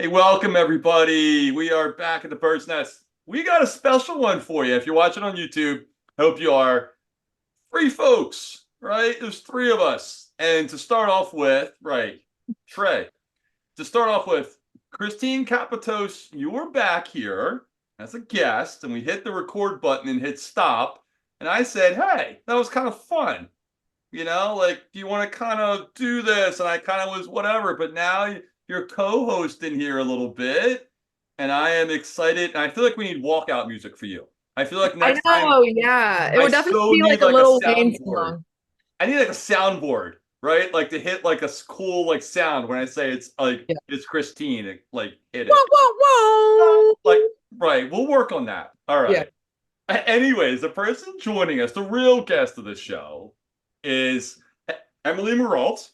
Hey, welcome everybody. We are back at the Bird's Nest. We got a special one for you. If you're watching on YouTube, hope you are. Three folks, right? There's three of us. And to start off with, right, Trey, to start off with, Christine Capitos, you were back here as a guest, and we hit the record button and hit stop. And I said, hey, that was kind of fun. Like, do you want to kind of do this? And I kind of was whatever, but now you're co-hosting here a little bit, and I am excited. And I feel like we need walkout music for you. I feel like I next time know, yeah. It I would definitely so be need like a like a Little Wayne soundboard. song. I need like a soundboard, right? Like to hit like a cool like sound when I say it's like Yeah. it's Christine, like hit Whoa, it. whoa, Like, whoa. right, we'll work on that. All Yeah, right. Anyways, the person joining us, the real guest of the show, is Emily Mireault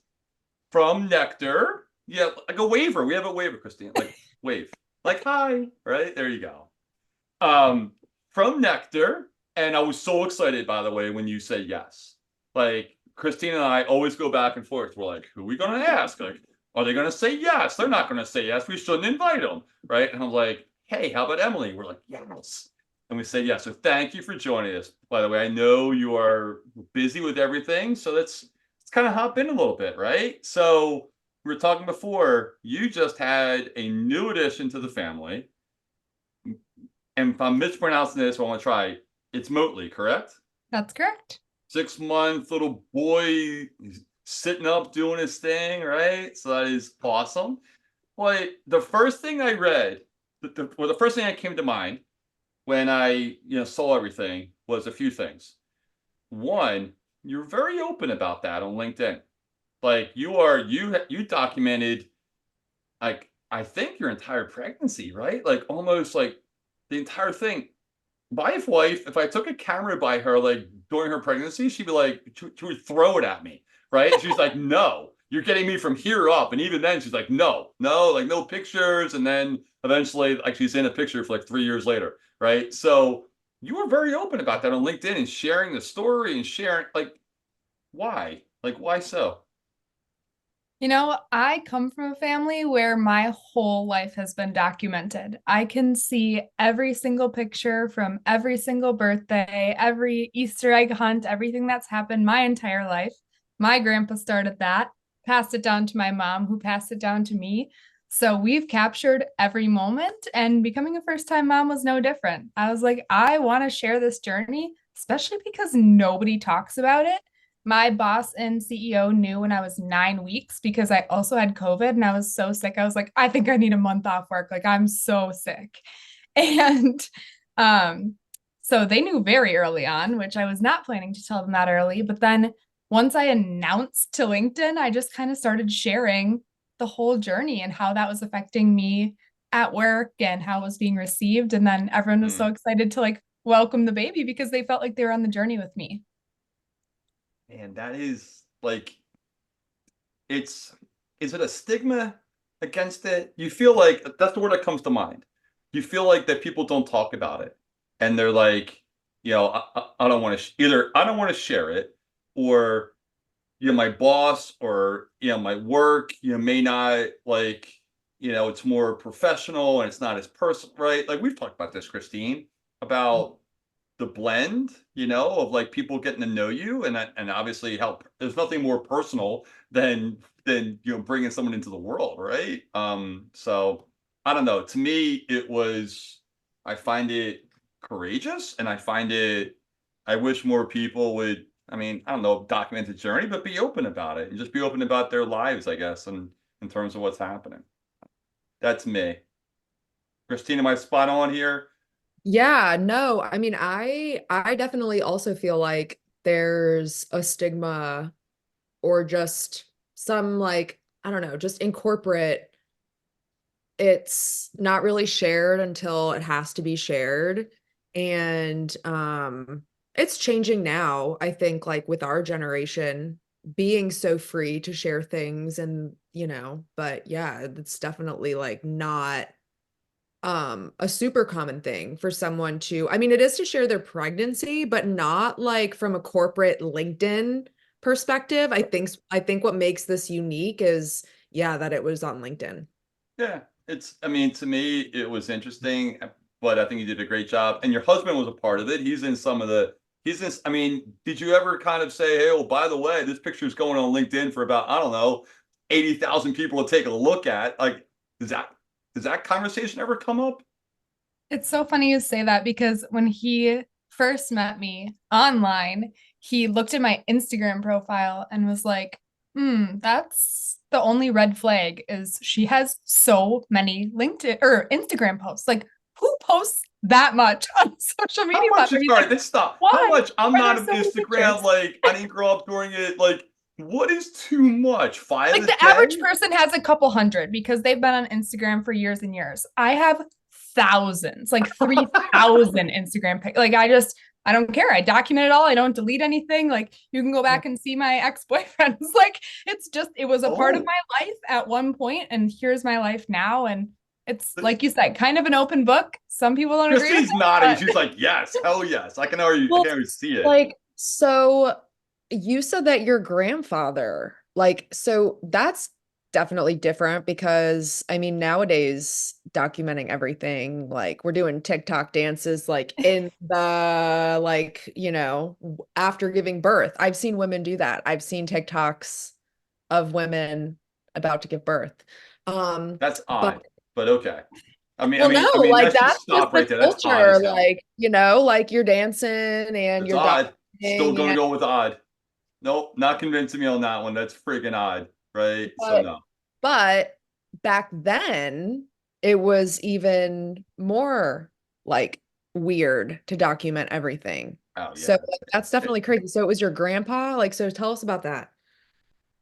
from Nectar. Yeah, like a waiver. We have a waiver, Christine. Like wave. Like hi. Right? There you go. Um, from Nectar. And I was so excited, by the way, when you said yes. Like Christine and I always go back and forth. We're like, who are we gonna ask? Like, are they gonna say yes? They're not gonna say yes. We shouldn't invite them. Right. And I'm like, hey, how about Emily? We're like, yes. And we say yes. So thank you for joining us. By the way, I know you are busy with everything. So let's kind of hop in a little bit, right? So we were talking before, you just had a new addition to the family. And if I'm mispronouncing this, I want to try. It's Motley, correct? that's correct. 6 month little boy sitting up doing his thing, right? So that is awesome. Well, the first thing I read, the first thing that came to mind when I saw everything was a few things. One, you're very open about that on LinkedIn. Like you documented like I think your entire pregnancy, right? Like almost like the entire thing. My wife, if I took a camera by her like during her pregnancy, she'd be like, she would throw it at me, right? She's like, no, you're getting me from here up. And even then, she's like, no, no, like no pictures. And then eventually, like she's in a picture for like 3 years later, right? So you were very open about that on LinkedIn and sharing the story and sharing like why? Like why so? I come from a family where my whole life has been documented. I can see every single picture from every single birthday, every Easter egg hunt, everything that's happened my entire life. My grandpa started that, passed it down to my mom, who passed it down to me. So we've captured every moment, and becoming a first-time mom was no different. I was like, I want to share this journey, especially because nobody talks about it. My boss and CEO knew when I was 9 weeks because I also had COVID and I was so sick. I was like, I think I need a month off work. Like, I'm so sick. And um, so they knew very early on, which I was not planning to tell them that early. But then once I announced to LinkedIn, I just kind of started sharing the whole journey and how that was affecting me at work and how it was being received. And then everyone was so Hmm. excited to like welcome the baby because they felt like they were on the journey with me. And that is like it's is it a stigma against it? You feel like that's the word that comes to mind. You feel like that people don't talk about it, and they're like, I don't want to either. I don't want to share it, or my boss or my work, may not like, it's more professional and it's not as personal, right? Like we've talked about this, Christine, about the blend, of like people getting to know you and obviously help. There's nothing more personal than bringing someone into the world, right? So I don't know. To me, I find it courageous and I wish more people would, I mean, I don't know, document the journey, but be open about it and just be open about their lives, I guess, and in terms of what's happening. That's me. Christine, am I spot on here? Yeah, no, I mean, I definitely also feel like there's a stigma or just some like, I don't know, just in corporate, it's not really shared until it has to be shared. And it's changing now, I think, like with our generation being so free to share things and, but yeah, it's definitely like not a super common thing for someone to, I mean, it is to share their pregnancy, but not like from a corporate LinkedIn perspective. I think what makes this unique is, yeah, that it was on LinkedIn. Yeah. I mean, to me, it was interesting, but I think you did a great job. And your husband was a part of it. I mean, did you ever kind of say, hey, oh, by the way, this picture is going on LinkedIn for about, I don't know, 80,000 people to take a look at? Like, does that conversation ever come up? It's so funny you say that because when he first met me online, he looked at my Instagram profile and was like, that's the only red flag is she has so many LinkedIn or Instagram posts. Like, who posts that much on social How media much platforms? is He's all like, right? Let's stop. How why much? I'm are there not an so many Instagram. pictures? Like, I didn't grow up during it. Like, what is too much? Five Like a the average day? person has a couple hundred because they've been on Instagram for years and years. I have thousands, like 3,000 Instagram pics. Like I don't care. I document it all. I don't delete anything. Like you can go back and see my ex-boyfriends. Like it was a part of Oh, my life at one point, and here's my life now. And it's like you said, kind of an open book. Some people don't agree with Christine's it, nodding. but She's like, yes, hell yes. I Well, can already see it. like, so you said that your grandfather, like, so that's definitely different because I mean, nowadays documenting everything, like we're doing TikTok dances, like in the, like, after giving birth. I've seen women do that. I've seen TikToks of women about to give birth. That's But odd, but okay. well, no, like Let's that's just just stop the right there. That's odd culture. as hell. Like, like you're dancing and It's you're odd. Still documenting gonna and go with odd. Nope, not convincing me on that one. That's freaking odd, right? So but no. but back then it was even more like weird to document everything. Oh So yeah. like, that's definitely crazy. So it was your grandpa? Like, so tell us about that.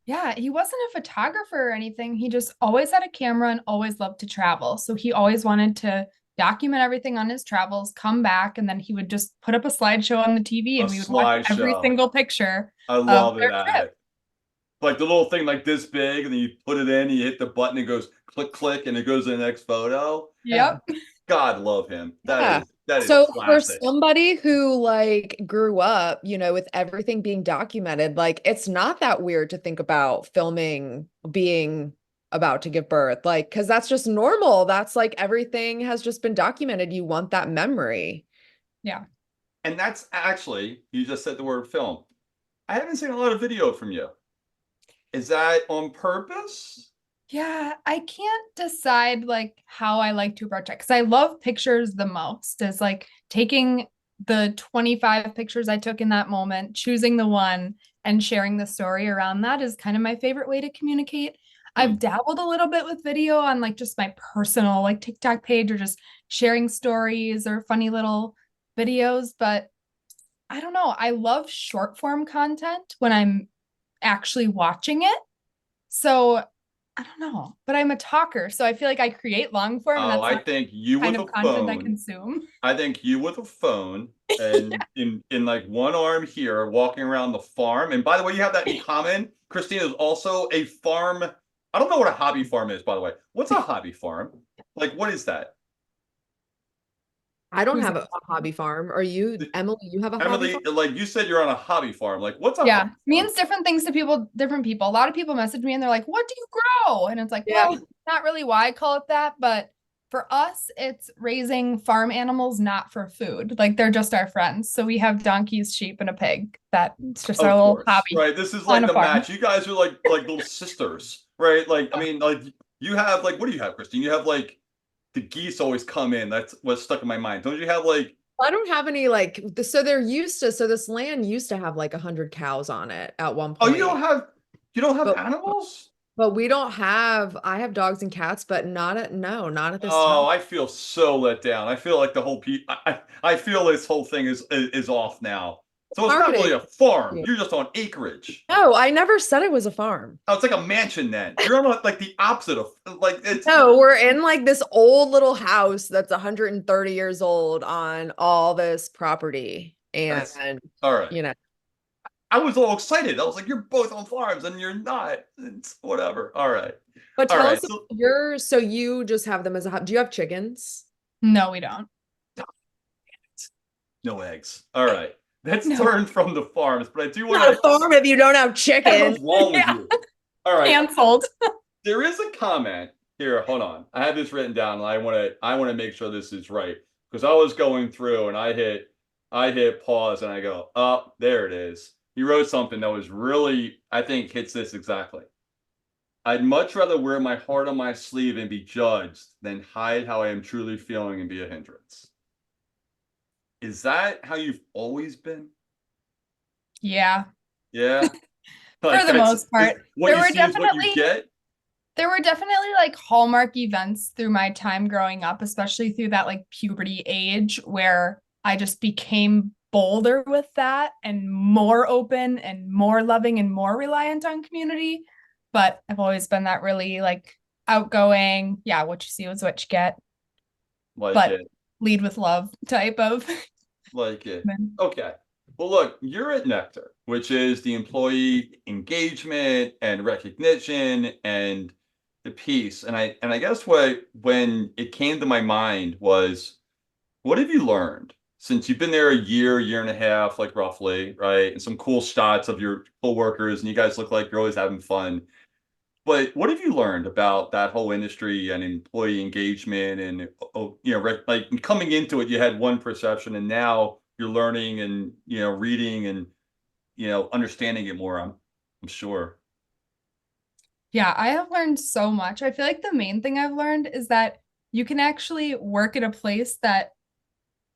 yeah, he wasn't a photographer or anything. He just always had a camera and always loved to travel. So he always wanted to document everything on his travels, come back, and then he would just put up a slideshow on the TV A and we would watch every slideshow. single picture I of love their trip. that. Like the little thing like this big, and then you put it in, you hit the button, it goes click, click, and it goes to the next photo. Yeah. Yep. God love him. Yeah. That is So for classic. somebody who like grew up, with everything being documented, like it's not that weird to think about filming being about to give birth. Like, because that's just normal. That's like everything has just been documented. You want that memory. Yeah. And that's actually, you just said the word film. I haven't seen a lot of video from you. Is that on purpose? Yeah, I can't decide like how I like to approach it because I love pictures the most. Is like taking the 25 pictures I took in that moment, choosing the one and sharing the story around that is kind of my favorite way to communicate. Hmm. I've dabbled a little bit with video on like just my personal like TikTok page or just sharing stories or funny little videos, but I don't know. I love short form content when I'm actually watching it. So I don't know, but I'm a talker, so I feel like I create long form, and Oh, that's I not think you kind with of a content I phone. consume. I think you with a phone and in like one arm here, walking around the farm. And by the way, you have that in common. Christina is also a farm. I don't know what a hobby farm is, by the way. What's a hobby farm? Like, what is that? I don't Who's have a hobby farm. Are you, Emily, you have a hobby Emily, farm? like you said, you're on a hobby farm. Like, what's a yeah, hobby farm? means different things to people, different people. A lot of people message me and they're like, "What do you grow?" And it's like, Yeah. well, not really why I call it that, but for us, it's raising farm animals not for food. Like they're just our friends. So we have donkeys, sheep, and a pig. That's just our Of little course, hobby right? This is on like a the farm. match. You guys are like little sisters, right? Like, I mean, like you have like what do you have, Christine? You have like the geese always come in. That's what's stuck in my mind. Don't you have like I don't have any like so so this land used to have like 100 cows on it at one oh point. you don't have But animals? we don't have I have dogs and cats, but not at no, not at this Oh, time. I feel so let down. I feel like the whole I feel this whole thing is off now. So it's not Marketing. really a farm. You're just on acreage. No, I never said it was a farm. Oh, it's like a mansion then. You're on like the opposite of like it's No, we're in like this old little house that's 130 years old on all this property. that's And, all right. you know, I was all excited. I was like, you're both on farms and you're not. It's whatever. All right. but All tell right. us So about your, so you just have them as a, do you have chickens? No, we don't. no eggs. All right. Let's No, turn from the farms, but I do want Not a to. farm if you don't have What the chickens. hell's wrong with yeah, you? All right. canceled. There is a comment here, hold on. I have this written down and I want to make sure this is right. Because I was going through and I hit pause and I go, oh, there it is. He wrote something that was really, I think hits this exactly. I'd much rather wear my heart on my sleeve and be judged than hide how I am truly feeling and be a hindrance. Is that how you've always been? Yeah, Yeah. for Like the that's most part. what There you were see is what you definitely get. there were definitely like hallmark events through my time growing up, especially through that like puberty age where I just became bolder with that and more open and more loving and more reliant on community. But I've always been that really like outgoing, yeah, what you see is what you get, Like but it. lead with love type of. Like it. Okay. Well, look, you're at Nectar, which is the employee engagement and recognition and the piece. And I guess what when it came to my mind was, what have you learned since you've been there a year and a half, like roughly, right? And some cool shots of your coworkers, and you guys look like you're always having fun. But what have you learned about that whole industry and employee engagement and like coming into it, you had one perception, and now you're learning and reading and understanding it more. I'm sure. Yeah, I have learned so much. I feel like the main thing I've learned is that you can actually work at a place that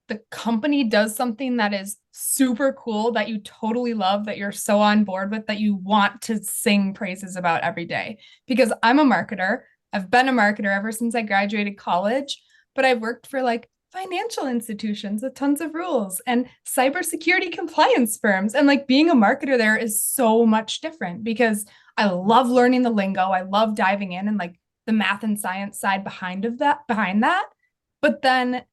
the company does something that is super cool that you totally love, that you're so on board with, that you want to sing praises about every day. Because I'm a marketer. I've been a marketer ever since I graduated college, but I've worked for like financial institutions with tons of rules and cybersecurity compliance firms. And like being a marketer there is so much different because I love learning the lingo. I love diving in and like the math and science side behind that. But then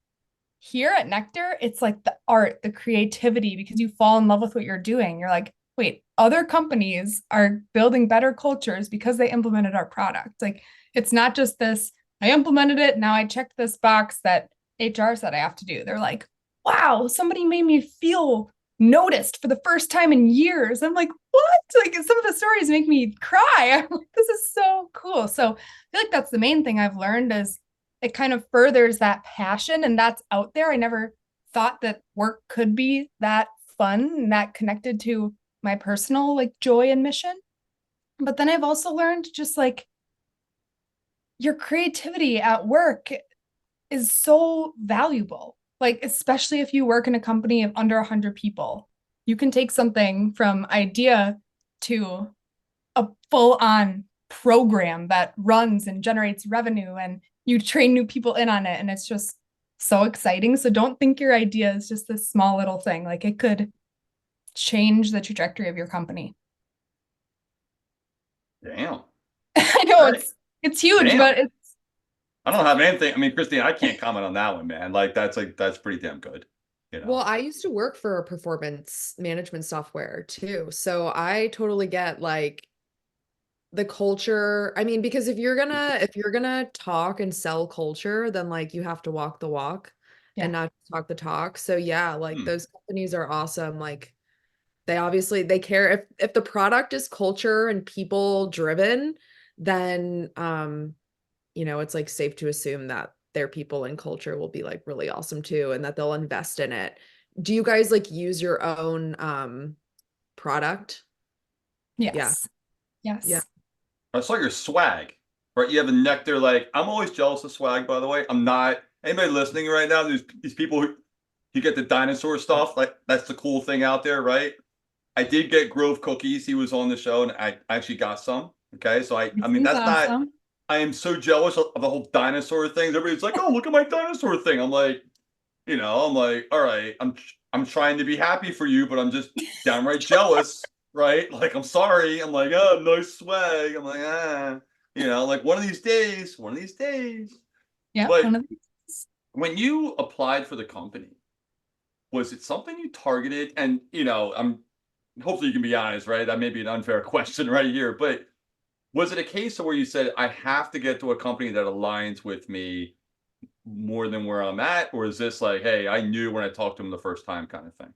here at Nectar, it's like the art, the creativity, because you fall in love with what you're doing. You're like, wait, other companies are building better cultures because they implemented our product. Like, it's not just this, I implemented it, now I checked this box that HR said I have to do. They're like, wow, somebody made me feel noticed for the first time in years. I'm like, what? Like, some of the stories make me cry. I'm like, this is so cool. So I feel like that's the main thing I've learned is it kind of furthers that passion and that's out there. I never thought that work could be that fun and that connected to my personal like joy and mission. But then I've also learned just like your creativity at work is so valuable. Like especially if you work in a company of under 100 people, you can take something from idea to a full on program that runs and generates revenue and you train new people in on it and it's just so exciting. So don't think your idea is just this small little thing. Like it could change the trajectory of your company. Damn. I know Right. it's huge, Damn. but it's I don't have anything. I mean, Christine, I can't comment on that one, man. Like that's pretty damn good. Well, I used to work for a performance management software too. So I totally get like the culture. I mean, because if you're gonna talk and sell culture, then like you have to walk the walk yeah. and not talk the talk. So yeah, like Hmm. those companies are awesome. Like they care if the product is culture and people driven, then it's like safe to assume that their people and culture will be like really awesome too and that they'll invest in it. Do you guys like use your own product? Yeah. Yes. Yeah. Yes. I saw your swag, right? You have a nectar. Like I'm always jealous of swag. By the way, I'm not. Anybody listening right now? There's these people who you get the dinosaur stuff. Like that's the cool thing out there, right? I did get Grove cookies. He was on the show, and I actually got some. Okay, so I It mean seems that's not. awesome. I am so jealous of the whole dinosaur thing. Everybody's like, "Oh, look at my dinosaur thing." I'm like, I'm like, all right, I'm trying to be happy for you, but I'm just downright jealous, right? Like, I'm sorry. I'm like, oh, nice swag. I'm like, like one of these days. Yeah. One But of these. when you applied for the company, was it something you targeted? And I'm hopefully you can be honest, right? That may be an unfair question right here, but was it a case of where you said, I have to get to a company that aligns with me more than where I'm at? Or is this like, hey, I knew when I talked to him the first time kind of thing?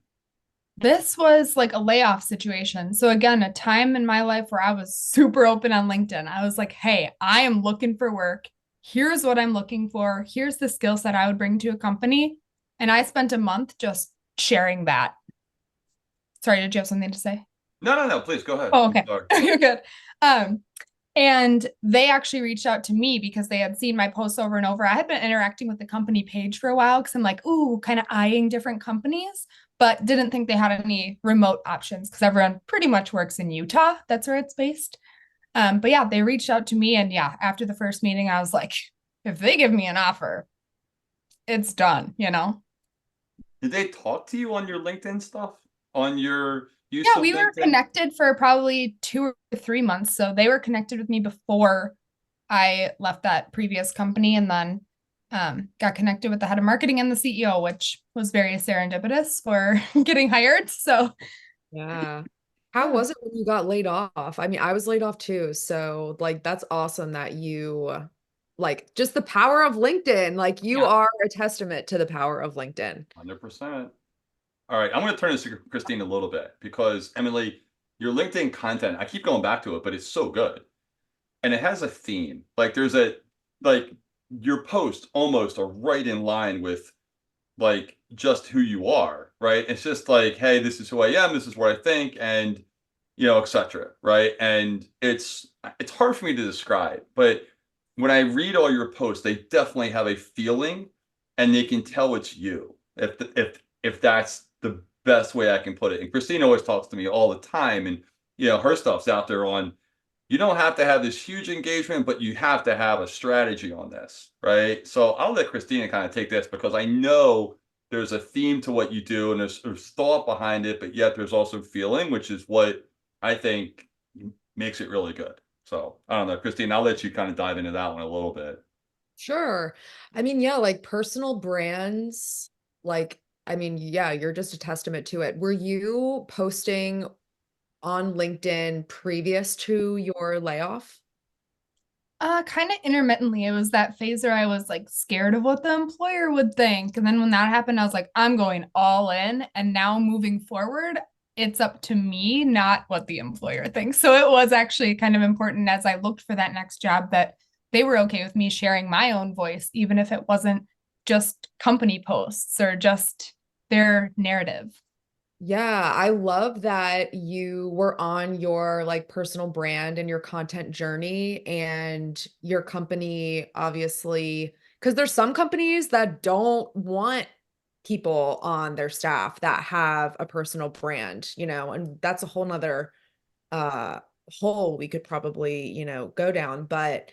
This was like a layoff situation. So again, a time in my life where I was super open on LinkedIn. I was like, "Hey, I am looking for work. here's what I'm looking for. Here's the skill set I would bring to a company. And I spent a month just sharing that. Sorry, did you have something to say? No. Please go ahead. Oh, I'm okay. sorry. You're good. Um, and they actually reached out to me because they had seen my posts over and over. I had been interacting with the company page for a while because I'm like, ooh, kind of eyeing different companies, but didn't think they had any remote options because everyone pretty much works in Utah. That's where it's based. But yeah, they reached out to me, and yeah, after the first meeting, I was like, if they give me an offer, it's done, you know? Did they talk to you on your LinkedIn stuff? On your use Yeah, of we were LinkedIn? connected for probably 2 or 3 months. So they were connected with me before I left that previous company, and then got connected with the head of marketing and the CEO, which was very serendipitous for getting hired. So Yeah. How yeah. was it when you got laid off? I mean, I was laid off too. So like that's awesome that you like just the power of LinkedIn. Like you Yeah. are a testament to the power of LinkedIn. 100%. All right, I'm going to turn this to Christine a little bit because Emily, your LinkedIn content, I keep going back to it, but it's so good. And it has a theme. Like there's a like your posts almost are right in line with like just who you are, right? It's just like, hey, this is who I am, this is what I think, and etc. Right? And it's hard for me to describe, but when I read all your posts, they definitely have a feeling, and they can tell it's you. If that's the best way I can put it. And Christine always talks to me all the time, and her stuff's out there on. You don't have to have this huge engagement, but you have to have a strategy on this, right? So I'll let Christina kind of take this because I know there's a theme to what you do and there's thought behind it, but yet there's also feeling, which is what I think makes it really good. So I don't know, Christine, I'll let you kind of dive into that one a little bit. Sure. I mean, yeah, like personal brands, like, I mean, yeah, you're just a testament to it. Were you posting on LinkedIn previous to your layoff? Kind of intermittently. It was that phase where I was like scared of what the employer would think. And then when that happened, I was like, I'm going all in. And now moving forward, it's up to me, not what the employer thinks. So it was actually kind of important as I looked for that next job that they were okay with me sharing my own voice, even if it wasn't just company posts or just their narrative. Yeah, I love that you were on your like personal brand and your content journey and your company obviously because there's some companies that don't want people on their staff that have a personal brand, and that's a whole nother uh hole we could probably, go down. But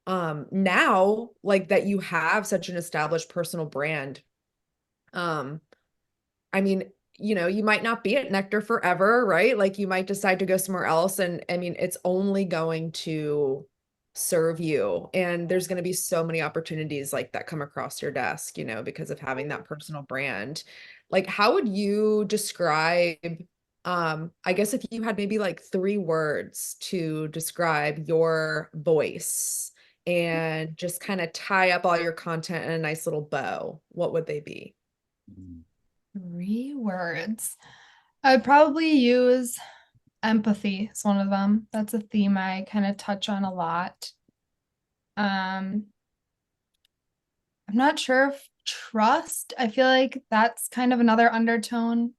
now like that you have such an established personal brand, um I mean, you might not be at Nectar forever, right? Like you might decide to go somewhere else. And I mean, it's only going to serve you. And there's going to be so many opportunities like that come across your desk, because of having that personal brand. Like, how would you describe, I guess if you had maybe like 3 words to describe your voice and just kind of tie up all your content in a nice little bow, what would they be? 3 words. I'd probably use empathy is one of them. That's a theme I kind of touch on a lot. Um, I'm not sure if trust, I feel like that's kind of another undertone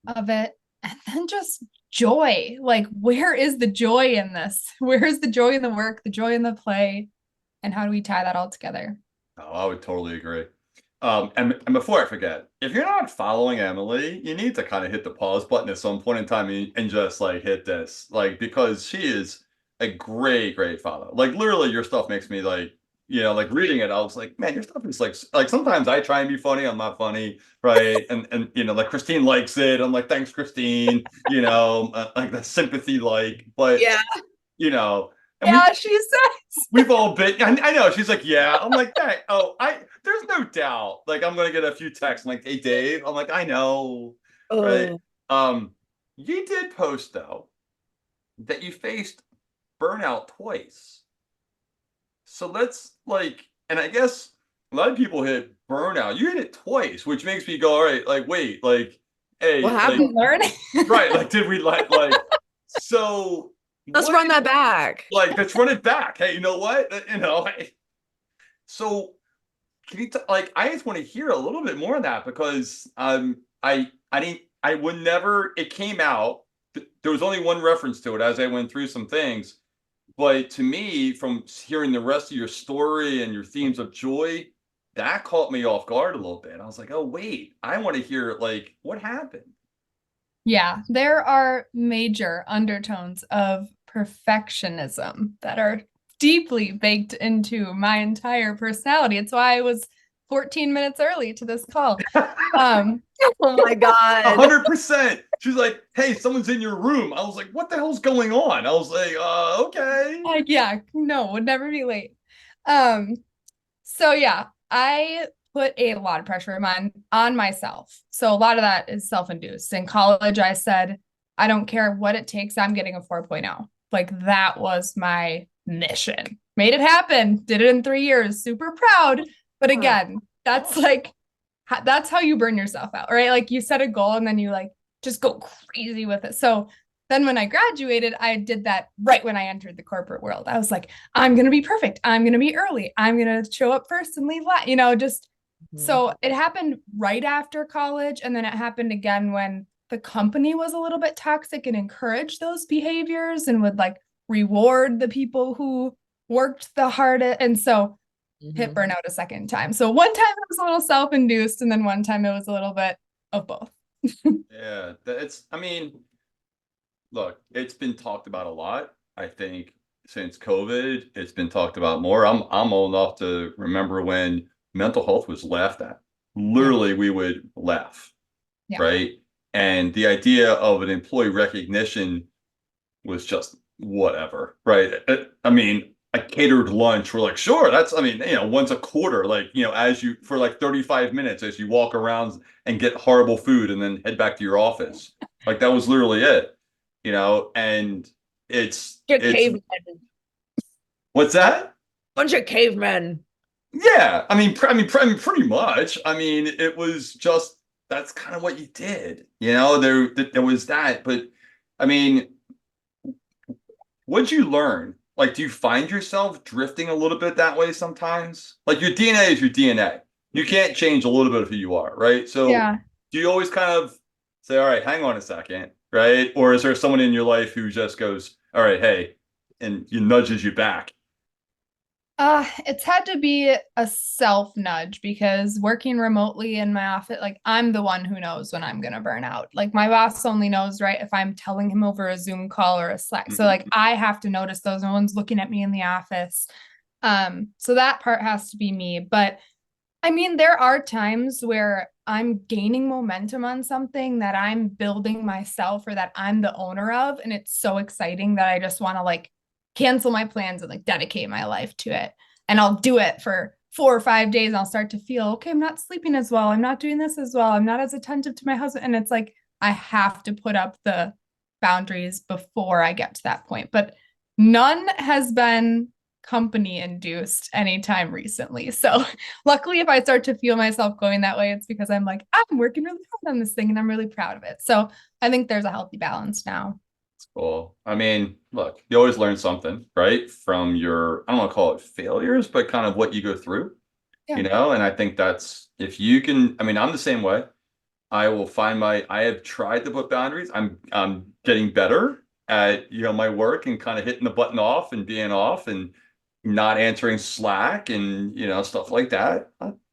of it. And then just joy. Like, where is the joy in this? Where is the joy in the work, the joy in the play? And how do we tie that all together? Oh, I would totally agree. And before I forget, if you're not following Emily, you need to kind of hit the pause button at some point in time and just like hit this, like because she is a great follow. Like literally, your stuff makes me like, like reading it. I was like, man, your stuff is like sometimes I try and be funny, I'm not funny, right? And like Christine likes it. I'm like, thanks, Christine. Like the sympathy, but Yeah. you know, and we Yeah, she says. We've all been. I know. She's like, yeah. I'm like, hey, oh, I. There's no doubt. Like, I'm gonna get a few texts. I'm like, hey, Dave. I'm like, I know, right? Oh, Um, you did post though that you faced burnout twice. So let's like, and I guess a lot of people hit burnout. You hit it twice, which makes me go, all right, like, wait, like, what hey, like, happened? Learning. right, like, did we so Let's what run is that back. like? Let's run it back. Hey, you know what? So can you like I just want to hear a little bit more of that because I didn't I would never it came out there was only one reference to it as I went through some things, but to me from hearing the rest of your story and your themes of joy, that caught me off guard a little bit. I was like, oh wait, I want to hear like what happened. Yeah, there are major undertones of perfectionism that are deeply baked into my entire personality. It's why I was 14 minutes early to this call. Um, Oh my God. 100%. She's like, hey, someone's in your room. I was like, what the hell's going on? I was like, okay. yeah, no, would never be late. Um, So yeah, I put a lot of pressure on myself. So a lot of that is self-induced. In college, I said, I don't care what it takes, I'm getting a 4.0. Like that was my mission. Made it happen. Did it in 3 years. Super proud. But again, that's like that's how you burn yourself out, right? Like you set a goal and then you like just go crazy with it. So then when I graduated, I did that right when I entered the corporate world. I was like, I'm going to be perfect. I'm going to be early. I'm going to show up first and leave last, just Mhm. so it happened right after college. And then it happened again when the company was a little bit toxic and encouraged those behaviors and would like reward the people who worked the hardest. And so hit Mhm. burnout a second time. So one time it was a little self-induced, and then one time it was a little bit of both. Yeah, I mean, look, it's been talked about a lot. I think since COVID, it's been talked about more. I'm old enough to remember when mental health was laughed at. Yeah. Literally, we would laugh, Yeah. right? And the idea of an employee recognition was just whatever, right? I mean, a catered lunch, we're like, sure, I mean, once a quarter, like, as you, for like 35 minutes, as you walk around and get horrible food and then head back to your office. Like, that was literally it, and Bunch of it's, cavemen. what's that? Bunch of cavemen. Yeah, pretty much. I mean, it was just that's kind of what you did. There was that, but I mean, what'd you learn? Like, do you find yourself drifting a little bit that way sometimes? Like, your DNA is your DNA. You can't change a little bit of who you are, right? So, Yeah. do you always kind of say, all right, hang on a second, right? Or is there someone in your life who just goes, all right, hey, and you nudges you back? It's had to be a self nudge because working remotely in my office, like I'm the one who knows when I'm gonna burn out. Like my boss only knows, right, if I'm telling him over a Zoom call or a Slack. So like I have to notice those. No one's looking at me in the office. So that part has to be me. But I mean, there are times where I'm gaining momentum on something that I'm building myself or that I'm the owner of. And it's so exciting that I just want to like cancel my plans and like dedicate my life to it. And I'll do it for 4 or 5 days. And I'll start to feel, okay, I'm not sleeping as well. I'm not doing this as well. I'm not as attentive to my husband. And it's like, I have to put up the boundaries before I get to that point. But none has been company induced anytime recently. So luckily, if I start to feel myself going that way, it's because I'm like, I'm working really hard on this thing and I'm really proud of it. So I think there's a healthy balance now. Cool. I mean, look, you always learn something, right? From your, I don't want to call it failures, but kind of what you go through, Yeah. and I think that's if you can, I mean, I'm the same way. I have tried to put boundaries. I'm getting better at, my work and kind of hitting the button off and being off and not answering Slack and, stuff like that.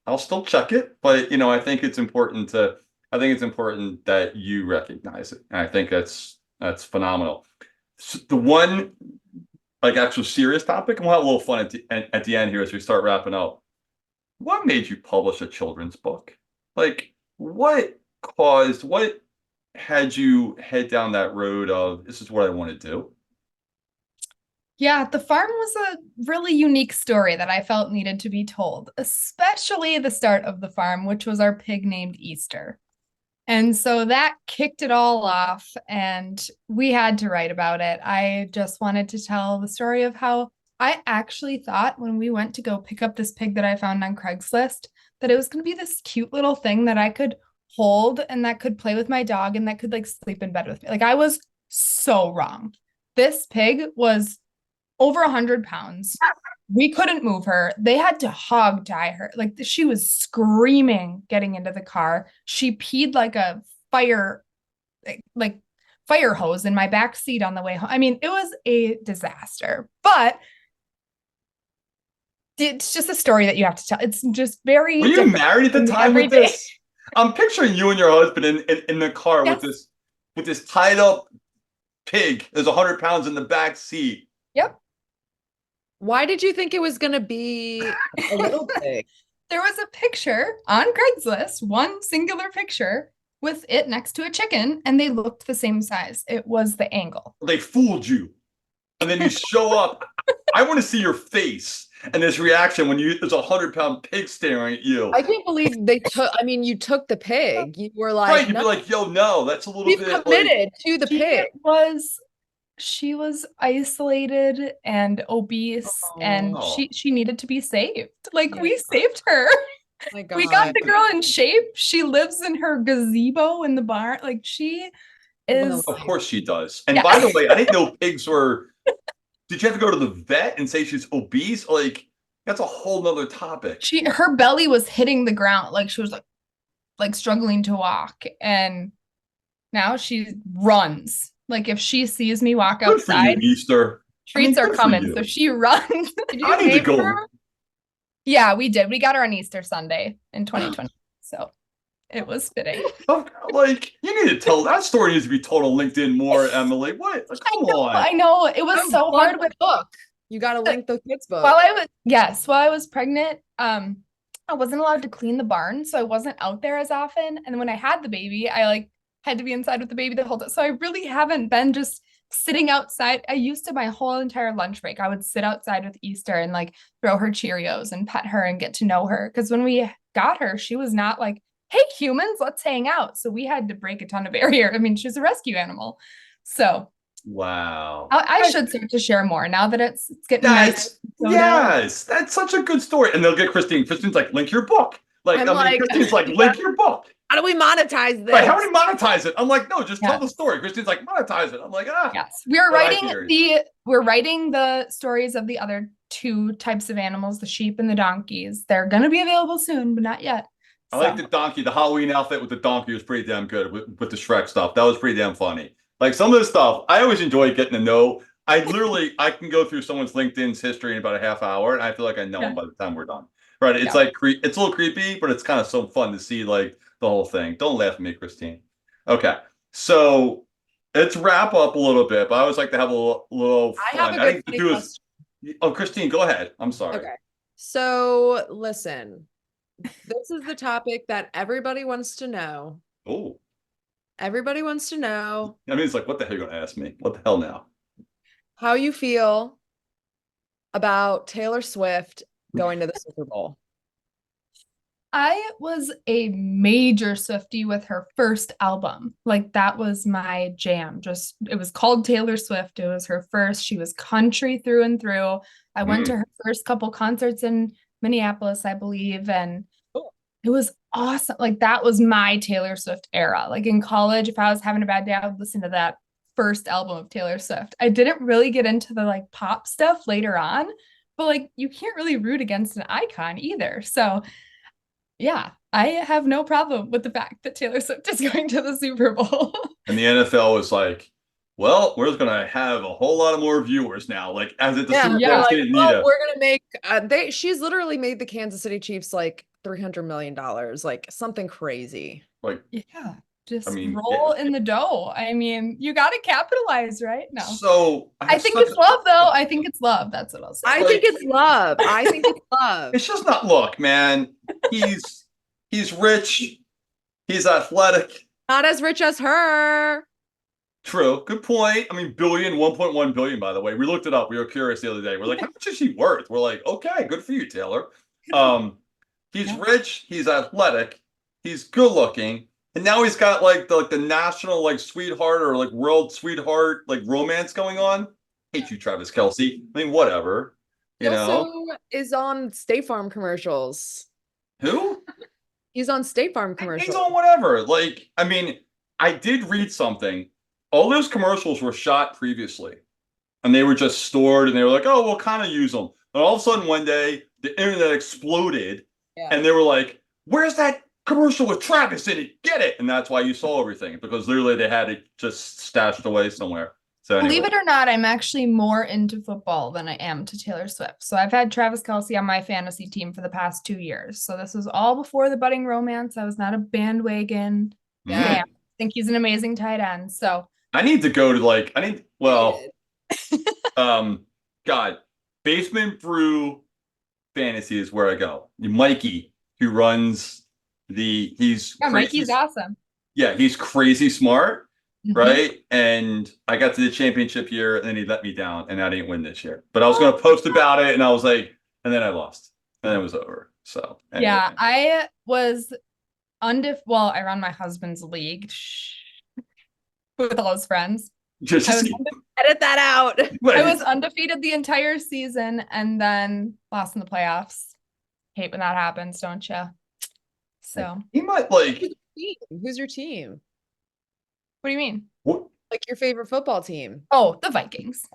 I'll still check it, but, I think it's important that you recognize it. And I think that's phenomenal. The one like actual serious topic, and we'll have a little fun at the end here as we start wrapping up. What made you publish a children's book? Like, what had you head down that road of this is what I want to do? Yeah, the farm was a really unique story that I felt needed to be told, especially the start of the farm, which was our pig named Easter. And so that kicked it all off, and we had to write about it. I just wanted to tell the story of how I actually thought when we went to go pick up this pig that I found on Craigslist that it was going to be this cute little thing that I could hold and that could play with my dog and that could like sleep in bed with me. Like I was so wrong. This pig was over 100 pounds, We couldn't move her. They had to hog tie her. Like she was screaming getting into the car. She peed like a fire, like fire hose in my back seat on the way home. I mean, it was a disaster. But it's just a story that you have to tell. It's just very Were you different married at the from time with everyday. this? I'm picturing you and your husband in the car Yes. with this tied up pig. There's 100 pounds in the back seat. Yep. Why did you think it was gonna be a little pig? There was a picture on Craigslist, one singular picture with it next to a chicken, and they looked the same size. It was the angle. They fooled you. And then you show up. I want to see your face and this reaction when there's a 100-pound pig staring at you. I can't believe they took. I mean, you took the pig. You were like, Right, you'd no, be like, yo, no, that's a little we've bit committed to the pig. She was isolated and obese, and Oh. she needed to be saved. Like Yeah. we saved her. Oh my We got God. the girl in shape. She lives in her gazebo in the barn. Like she is. Of course she does. And Yeah. by the way, I didn't know pigs were. Did you have to go to the vet and say she's obese? Like, that's a whole nother topic. Her belly was hitting the ground. Like she was like struggling to walk. And now she runs. Like if she sees me walk Good for you, outside, Easter. treats are good for coming. you. So she runs. Did you I need to name go. her? Yeah, we did. We got her on Easter Sunday in 2020. So it was fitting. Like, you need to tell that story needs to be told on LinkedIn more, Emily. What? Come on. I know. It was so hard with book. You got to link the kids book. while I was pregnant, I wasn't allowed to clean the barn, so I wasn't out there as often. And when I had the baby, I like had to be inside with the baby the whole time. So I really haven't been just sitting outside. I used to my whole entire lunch break. I would sit outside with Easter and like throw her Cheerios and pet her and get to know her. Because when we got her, she was not like, hey, humans, let's hang out. So we had to break a ton of barrier. I mean, she's a rescue animal. So Wow. I should start to share more now that it's getting nice. Yes, that's such a good story. And they'll get Christine. Christine's like, link your book. Like, I'm I mean, like, Christine's like, link your book. How do we monetize this? Right, how do we monetize it? I'm like, no, just tell Yeah. the story. Christine's like, monetize it. I'm like, ah. Yes, we're But I writing hear you. we're writing the stories of the other two types of animals, the sheep and the donkeys. They're gonna be available soon, but not yet. I like the donkey. The Halloween outfit with the donkey was pretty damn good with the Shrek stuff. That was pretty damn funny. Like some of the stuff, I always enjoy getting to know. I can go through someone's LinkedIn's history in about a half hour, and I feel like I know them by the time we're done. Right? It's like it's a little creepy, but it's kind of so fun to see like the whole thing. Don't laugh at me, Christine. Okay, so let's wrap up a little bit. But I always like to have a little I have fun. a good funny question. Oh, Christine, go ahead. I'm sorry. Okay. So listen, this is the topic that everybody wants to know. Oh, Everybody wants to know I mean, it's like, what the hell are you going to ask me? What the hell now? how you feel about Taylor Swift going to the Super Bowl. I was a major Swiftie with her first album. Like that was my jam. Just it was called Taylor Swift. It was her first. She was country through and through. I went to her first couple concerts in Minneapolis, I believe, and it was awesome. Like that was my Taylor Swift era. Like in college, if I was having a bad day, I would listen to that first album of Taylor Swift. I didn't really get into the like pop stuff later on, but like you can't really root against an icon either. So yeah, I have no problem with the fact that Taylor Swift is going to the Super Bowl. And the NFL was like, well, we're just gonna have a whole lot of more viewers now. Like as it the Super Bowl like, didn't need well, we're gonna make she's literally made the Kansas City Chiefs like $300 million, like something crazy. like Yeah, just I mean, roll in the dough. I mean, you got to capitalize, right? No. So I think it's love, though. I think it's love. That's what I'll say. I think it's love. I think it's love. It's just not look, man. He's rich, he's athletic. Not as rich as her. True. Good point. I mean, 1.1 billion, by the way. We looked it up. We were curious the other day. We're like, how much is she worth? We're like, okay, good for you, Taylor. He's rich, he's athletic, he's good looking, and now he's got like the national like sweetheart or like world sweetheart like romance going on. Hate you, Travis Kelce. I mean, whatever. He also is on State Farm commercials. Who? He's on State Farm commercials. He's on whatever. Like, I mean, I did read something. All those commercials were shot previously, and they were just stored, and they were like, "Oh, we'll kind of use them." And all of a sudden, one day, the internet exploded, Yeah. and they were like, "Where's that commercial with Travis in it? Get it!" And that's why you saw everything, because literally they had it just stashed away somewhere. So Believe anyway, it or not, I'm actually more into football than I am to Taylor Swift. So I've had Travis Kelce on my fantasy team for the past 2 years. So this was all before the budding romance. I was not a bandwagon Yeah. fan. I think he's an amazing tight end. So I need to go to like I need well, Dated. um, God, Basement Brew Fantasy is where I go. Mikey, who runs he's yeah, crazy. Mikey's awesome. Yeah, he's crazy smart, Mhm. right? And I got to the championship year, and then he let me down, and I didn't win this year. But I was gonna post about it, and I was like, and then I lost, and it was over. So anyway, Yeah, I was well, I run my husband's league with all his friends. I just was Edit that out. I was undefeated the entire season and then lost in the playoffs. Hate when that happens, don't you? So, he might Who's your team? what do you mean? what, Like your favorite football team? Oh, the Vikings.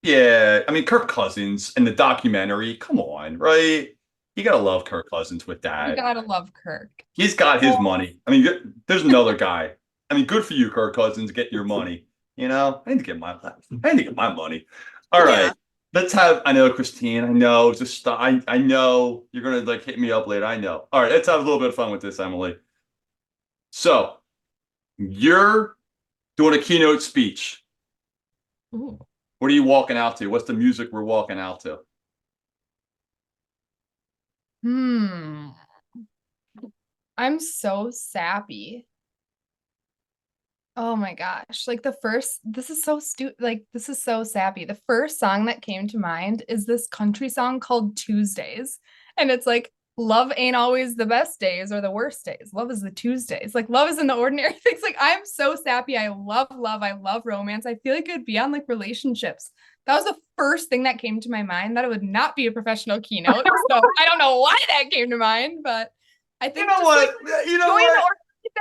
yeah. I mean, Kirk Cousins and the documentary. Come on, right? You gotta love Kirk Cousins with You that. gotta love Kirk. He's got his money. I mean, there's another guy. I mean, good for you, Kirk Cousins, getting your money. I need to get my money. All right. Yeah. Let's have, I know, Christine, I know, just I know you're gonna like hit me up later. I know. All right, let's have a little bit of fun with this, Emily. So you're doing a keynote speech. Ooh. What are you walking out to? What's the music we're walking out to? Hmm. I'm so sappy. Oh my gosh. Like this is so this is so sappy. The first song that came to mind is this country song called Tuesdays. And it's like, love ain't always the best days or the worst days. Love is the Tuesdays. Like, love is in the ordinary things. Like, I'm so sappy. I love love. I love romance. I feel like it would be on like relationships. That was the first thing that came to my mind, that it would not be a professional keynote. So I don't know why that came to mind, but I You think know just like what? You know joy in the what? ordinary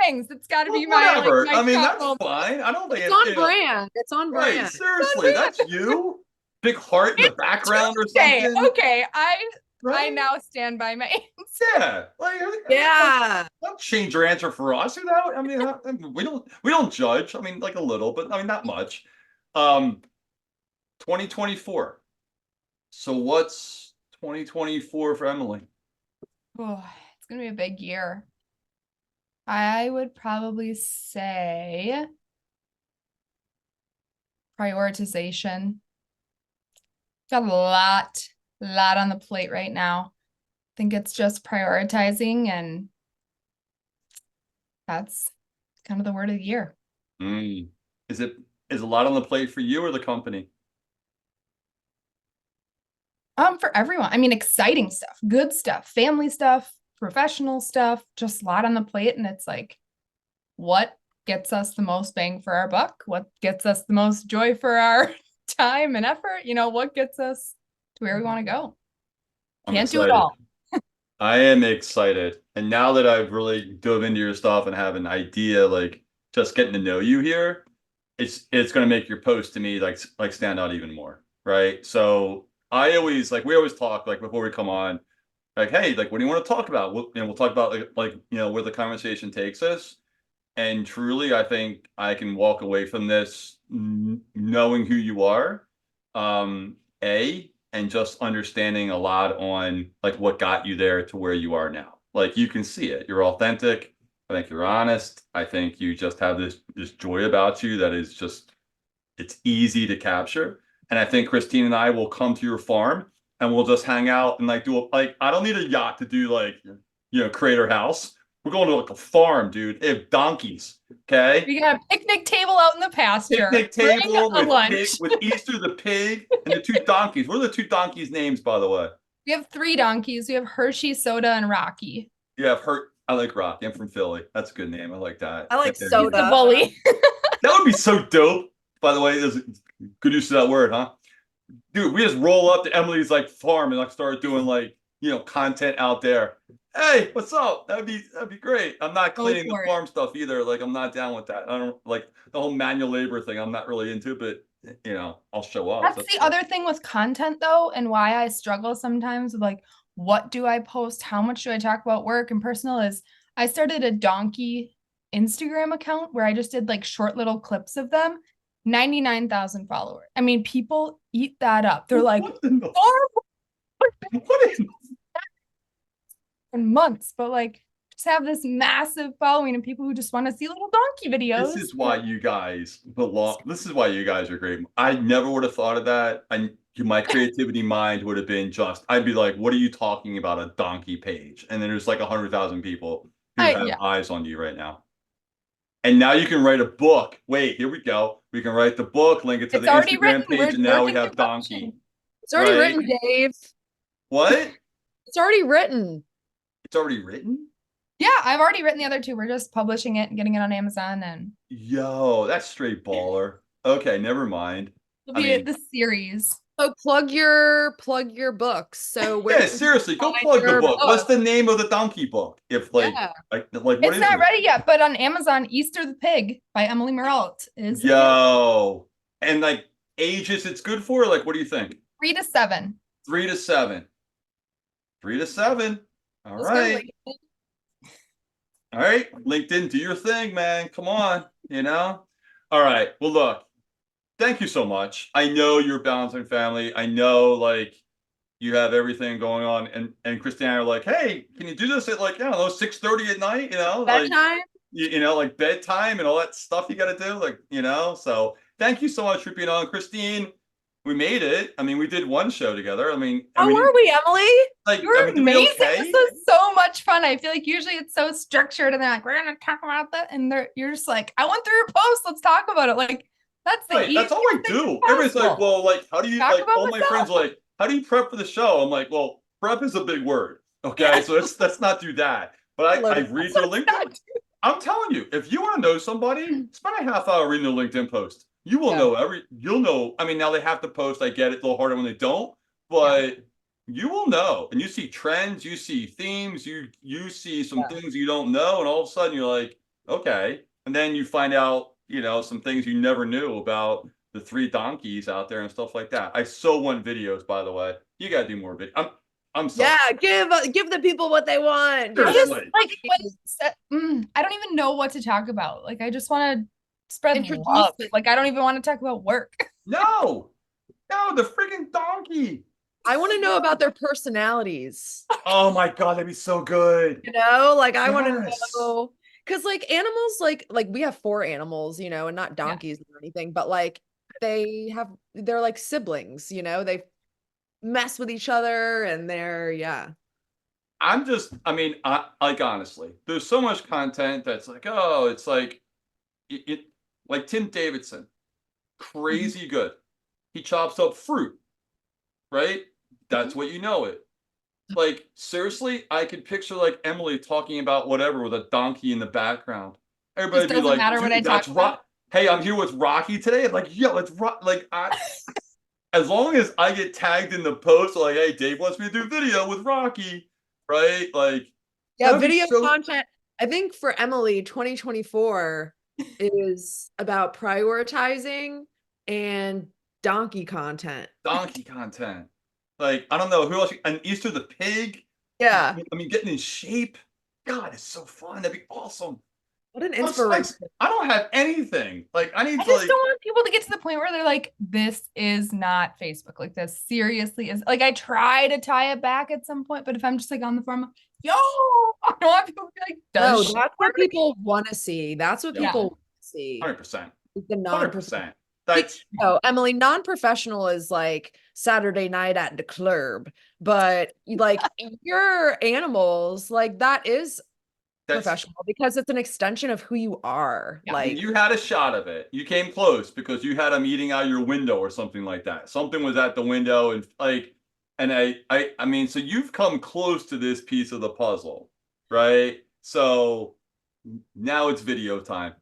things. It's got to Well, be whatever. my I mean, top that's moment. fine. I don't think It's it, on brand. It's on right. brand. Seriously, that's you. Big heart in the background or Tuesday. something, Okay, I right? now stand by my answer. Yeah, like Yeah. don't change your answer for us. I mean, we don't judge. I mean, like a little, but I mean, not much. Um, 2024. So what's 2024 for Emily? Oh, it's gonna be a big year. I would probably say prioritization. Got a lot on the plate right now. I think it's just prioritizing, and that's kind of the word of the year. Mm. Is it is a lot on the plate for you or the company? For everyone. I mean, exciting stuff, good stuff, family stuff, professional stuff, just a lot on the plate. And it's like, what gets us the most bang for our buck? What gets us the most joy for our time and effort? What gets us to where we want to go? I'm Can't do it excited. all. I am excited. And now that I've really dove into your stuff and have an idea, like just getting to know you here, it's going to make your post to me like stand out even more, right? So I always we always talk like before we come on, like, hey, like what do you want to talk about? We'll talk about where the conversation takes us. And truly, I think I can walk away from this knowing who you are, and just understanding a lot on like what got you there to where you are now. Like you can see it. You're authentic. I think you're honest. I think you just have this joy about you that is just it's easy to capture. And I think Christine and I will come to your farm and we'll just hang out and like do I don't need a yacht to do Crater House. We're going to like a farm, dude. They have donkeys. Okay. We got a picnic table out in the pasture. Picnic Bring table a with lunch. with Easter the pig and the two donkeys. What are the two donkeys' names, by the way? We have 3 donkeys. We have Hershey, Soda, and Rocky. Yeah, I've heard. I like Rocky. I'm from Philly. That's a good name. I like that. I like He's the soda. bully. That would be so dope. By the way, there's good use of that word, huh? Dude, we just roll up to Emily's like farm and like start doing content out there. Hey, what's up? That'd be great. I'm not Go cleaning the for it. farm stuff either. Like I'm not down with that. I don't like the whole manual labor thing. I'm not really into, but I'll show up. That's the other thing with content though, and why I struggle sometimes with like, what do I post? How much do I talk about work and personal is I started a donkey Instagram account where I just did like short little clips of them. 99,000 followers. I mean, people eat that up. They're like, What in the, "4 what in, months," but like just have this massive following of people who just want to see little donkey videos. this is why you guys belong. This is why you guys are great. I never would have thought of that. My creativity mind would have been I'd be like, what are you talking about? A donkey page? And then there's like 100,000 people who have eyes on you right now. And now you can write a book. Wait, here we go. We can write the book, link it to the Instagram page, and now we have donkey. It's already written, Dave. What? It's already written. It's already written? Yeah, I've already written the other two. We're just publishing it and getting it on Amazon, and yo, that's straight baller. Okay, never mind. it'll be the series. So plug your books. So yeah, seriously, go plug the book. What's the name of the donkey book? If like what it's is not it? ready yet, but on Amazon, Easter the Pig by Emily Mireault is yo, and like ages it's good for? Like, what do you think? 3 to 7. 3 to 7. 3 to 7. All right. All right, LinkedIn, do your thing, man. Come on, All right. Well, look, thank you so much. I know you're balancing family. I know, like, you have everything going on, and Christiane are like, hey, can you do this at like, I don't know, 6:30 at night? Bedtime? Like, like bedtime and all that stuff you got to do, like, So thank you so much for being on, Christine. We made it. I mean, we did one show together. How were we, Emily? Like, you were amazing. This was so much fun. I feel like usually it's so structured, and they're like, we're gonna talk about that, and you're just like, I went through your post. Let's talk about it. Like, that's that's all I do. Everybody's like, well, like, how do you like? All my friends are like, how do you prep for the show? I'm like, well, prep is a big word. Okay, so let's not do that. But I read their LinkedIn. I'm telling you, if you want to know somebody, spend a half hour reading their LinkedIn post. You will know you'll know. I mean, now they have to post. I get it. A little harder when they don't, but you will know. And you see trends, you see themes, you see some things you don't know. And all of a sudden you're like, okay. And then you find out, some things you never knew about the 3 donkeys out there and stuff like that. I so want videos, by the way. You got to do more videos. I'm sorry. Yeah, give the people what they want. I just, like, I don't even know what to talk about. Like, I just want to spread love. Like, I don't even want to talk about work. No, the freaking donkey. I want to know about their personalities. Oh my God, that'd be so good. Like, I want to know, because like animals, like we have 4 animals, and not donkeys or anything, but like they're like siblings, they mess with each other, and I mean, like, honestly, there's so much content that's like, oh, it's like like Tim Davidson, crazy good. He chops up fruit, right? That's what it. Like, seriously, I could picture like Emily talking about whatever with a donkey in the background. Everybody be like, matter what I talk about. Hey, I'm here with Rocky today. I'm like, yo, it's like as long as I get tagged in the post, like, hey, Dave wants me to do video with Rocky, right? Like, video content. I think for Emily, 2024 is about prioritizing and donkey content. Like, I don't know who else. And Easter the pig. Yeah. I mean, getting in shape. God, it's so fun. That'd be awesome. What an inspiration. I don't have anything. Like, I just don't want people to get to the point where they're like, this is not Facebook. Like, this seriously is. Like, I try to tie it back at some point, but if I'm just like on the forum, yo, I don't want people to be like, no, that's what people want to see. That's what people want to see. 100%. The 100%. Emily, non-professional is like Saturday night at the club, but like your animals, like that's professional because it's an extension of who you are. Like, you had a shot of it. You came close because you had a meeting out your window or something like that. Something was at the window, and like, and I mean, so you've come close to this piece of the puzzle, right? So now it's video time.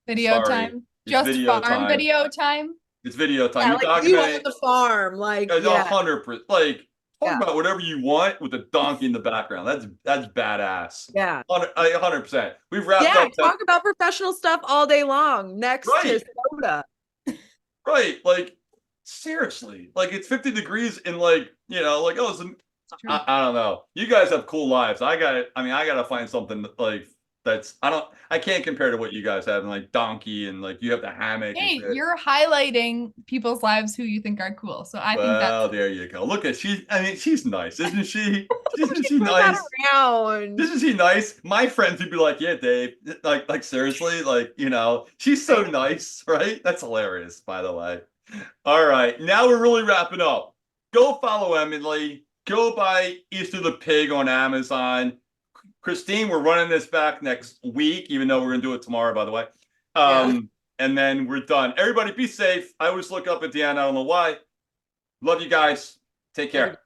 Video time. Just video farm time. Video time. It's video time. Yeah, you like you on the farm, like 100%. Like, talk about whatever you want with a donkey in the background. That's badass. Yeah, 100%. We've wrapped up. Talk about professional stuff all day long. Next to soda. Right. Like, seriously. Like, it's 50 degrees in, like, like, oh, true. I don't know. You guys have cool lives. I gotta find something like that's, I can't compare to what you guys have, and like donkey, and like you have the hammock and Hey, shit. you're highlighting people's lives who you think are cool. So I think that's Well, there you go. Look at she's nice, isn't she? Isn't she Turn that nice? around. Isn't she nice? My friends would be like, yeah, Dave. Like seriously, like, she's so nice, right? That's hilarious, by the way. All right, now we're really wrapping up. Go follow Emily. Go buy Easter the Pig on Amazon. Christine, we're running this back next week, even though we're gonna do it tomorrow, by the way. Yeah. And then we're done. Everybody be safe. I always look up at Deanna. I don't know why. Love you guys. Take care.